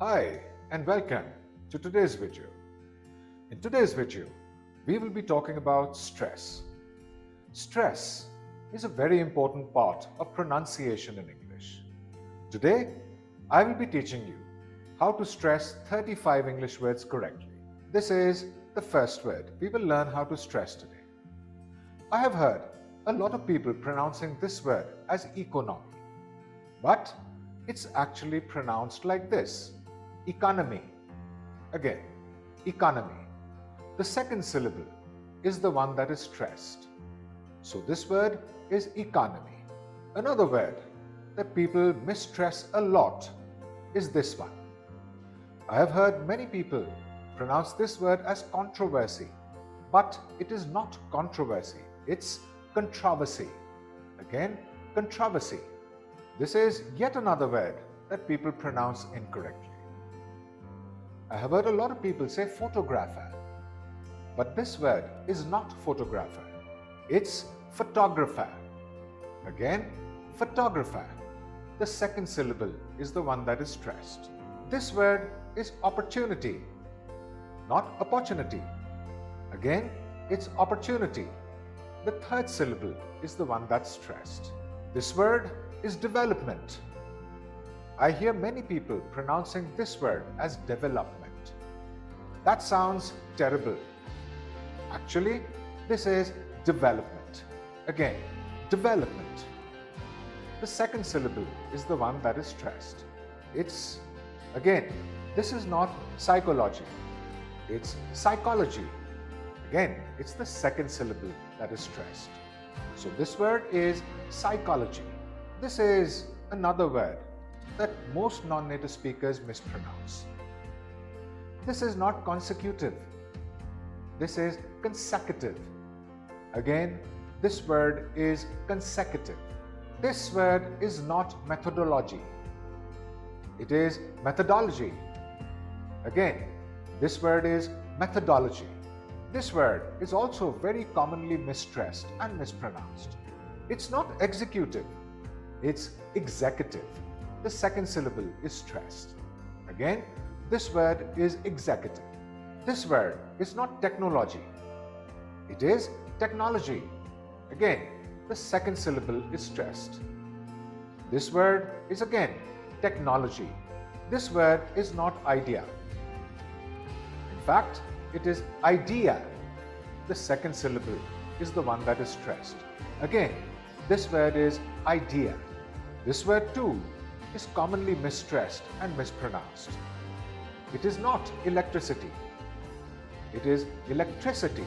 Hi and welcome to today's video. In today's video, we will be talking about stress. Stress is a very important part of pronunciation in English. Today, I will be teaching you how to stress 35 English words correctly. This is the first word we will learn how to stress today. I have heard a lot of people pronouncing this word as economy, but it's actually pronounced like this. Economy. Again, economy. The second syllable is the one that is stressed. So this word is economy. Another word that people misstress a lot is this one. I have heard many people pronounce this word as controversy, but it is not controversy, it's controversy. Again, controversy. This is yet another word that people pronounce incorrectly. I have heard a lot of people say photographer, but this word is not photographer, it's photographer. Again, photographer. The second syllable is the one that is stressed. This word is opportunity, not opportunity. Again, it's opportunity. The third syllable is the one that's stressed. This word is development. I hear many people pronouncing this word as development. That sounds terrible. Actually, this is development. Again, development. The second syllable is the one that is stressed. This is not psychology. It's psychology. Again, it's the second syllable that is stressed. So this word is psychology. This is another word that most non-native speakers mispronounce. This is not consecutive. This is consecutive. Again, this word is consecutive. This word is not methodology. It is methodology. Again, this word is methodology. This word is also very commonly misstressed and mispronounced. It's not executive. It's executive. The second syllable is stressed. Again, this word is executive. This word is not technology. It is technology. Again, the second syllable is stressed. This word is again technology. This word is not idea. In fact, it is idea. The second syllable is the one that is stressed. Again, this word is idea. This word too is commonly misstressed and mispronounced. It is not electricity. It is electricity.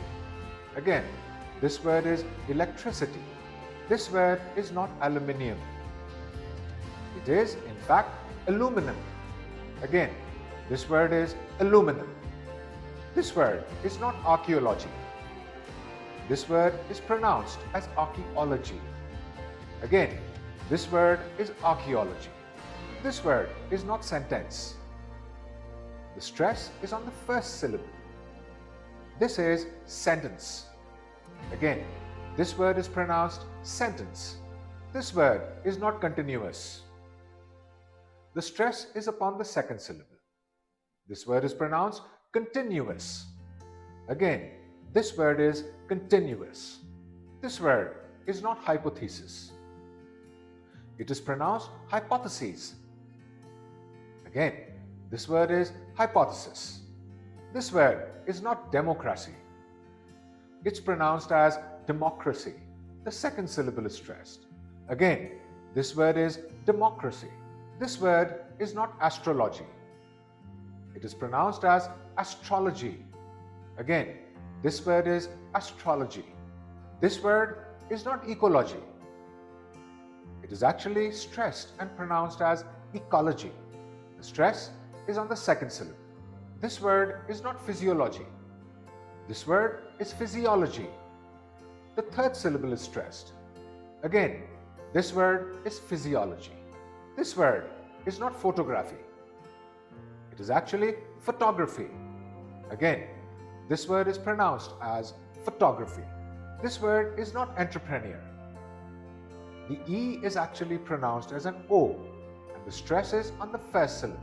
Again, this word is electricity. This word is not aluminium. It is, in fact, aluminum. Again, this word is aluminum. This word is not archaeology. This word is pronounced as archaeology. Again, this word is archaeology. This word is not sentence. The stress is on the first syllable. This is sentence. Again, this word is pronounced sentence. This word is not continuous. The stress is upon the second syllable. This word is pronounced continuous. Again, this word is continuous. This word is not hypothesis. It is pronounced hypotheses. Again, this word is hypothesis. This word is not democracy. It's pronounced as democracy. The second syllable is stressed. Again, this word is democracy. This word is not astrology. It is pronounced as astrology. Again, this word is astrology. This word is not ecology. It is actually stressed and pronounced as ecology. The stress is on the second syllable. This word is not physiology. This word is physiology. The third syllable is stressed. Again, this word is physiology. This word is not photography. It is actually photography. Again, this word is pronounced as photography. This word is not entrepreneur. The E is actually pronounced as an O, and the stress is on the first syllable.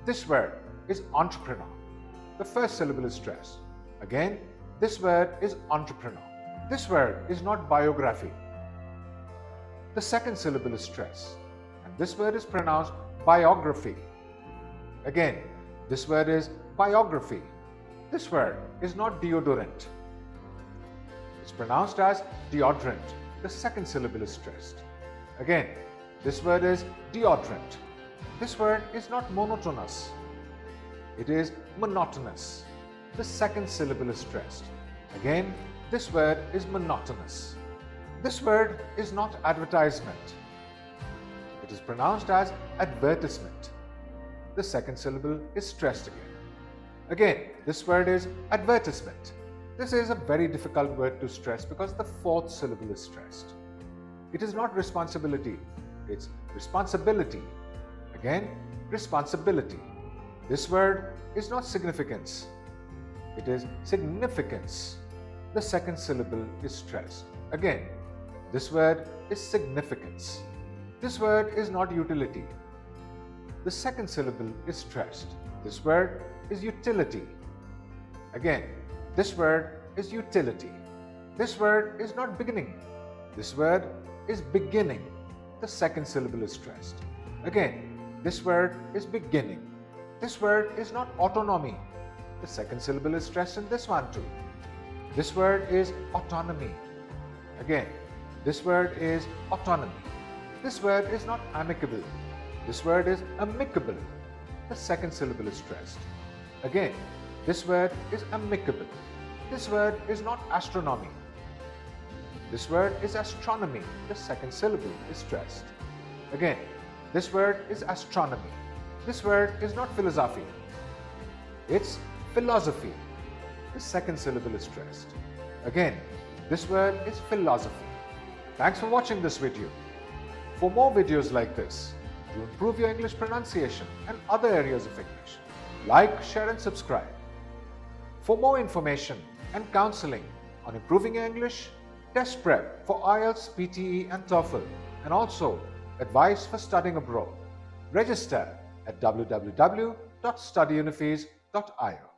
This word is entrepreneur. The first syllable is stressed. Again, this word is entrepreneur. This word is not biography. The second syllable is stressed, and this word is pronounced biography. Again, this word is biography. This word is not deodorant. It's pronounced as deodorant. The second syllable is stressed. Again, this word is deodorant. This word is not monotonous. It is monotonous. The second syllable is stressed. Again, this word is monotonous. This word is not advertisement. It is pronounced as advertisement. The second syllable is stressed again. Again, this word is advertisement. This is a very difficult word to stress because the fourth syllable is stressed. It is not responsibility, it's responsibility. Again, responsibility. This word is not significance, it is significance. The second syllable is stressed. Again, this word is significance. This word is not utility. The second syllable is stressed. This word is utility. Again, this word is utility. This word is not beginning. This word is beginning. The second syllable is stressed. Again, this word is beginning. This word is not autonomy. The second syllable is stressed in this one too. This word is autonomy. Again, this word is autonomy. This word is not amicable. This word is amicable. The second syllable is stressed. Again, this word is amicable. This word is not astronomy. This word is astronomy. The second syllable is stressed. Again, this word is astronomy. This word is not philosophy. It's philosophy. The second syllable is stressed. Again, this word is philosophy. Thanks for watching this video. For more videos like this, to improve your English pronunciation and other areas of English, like, share and subscribe. For more information and counseling on improving your English, test prep for IELTS, PTE and TOEFL, and also advice for studying abroad, register at www.studyunifees.io.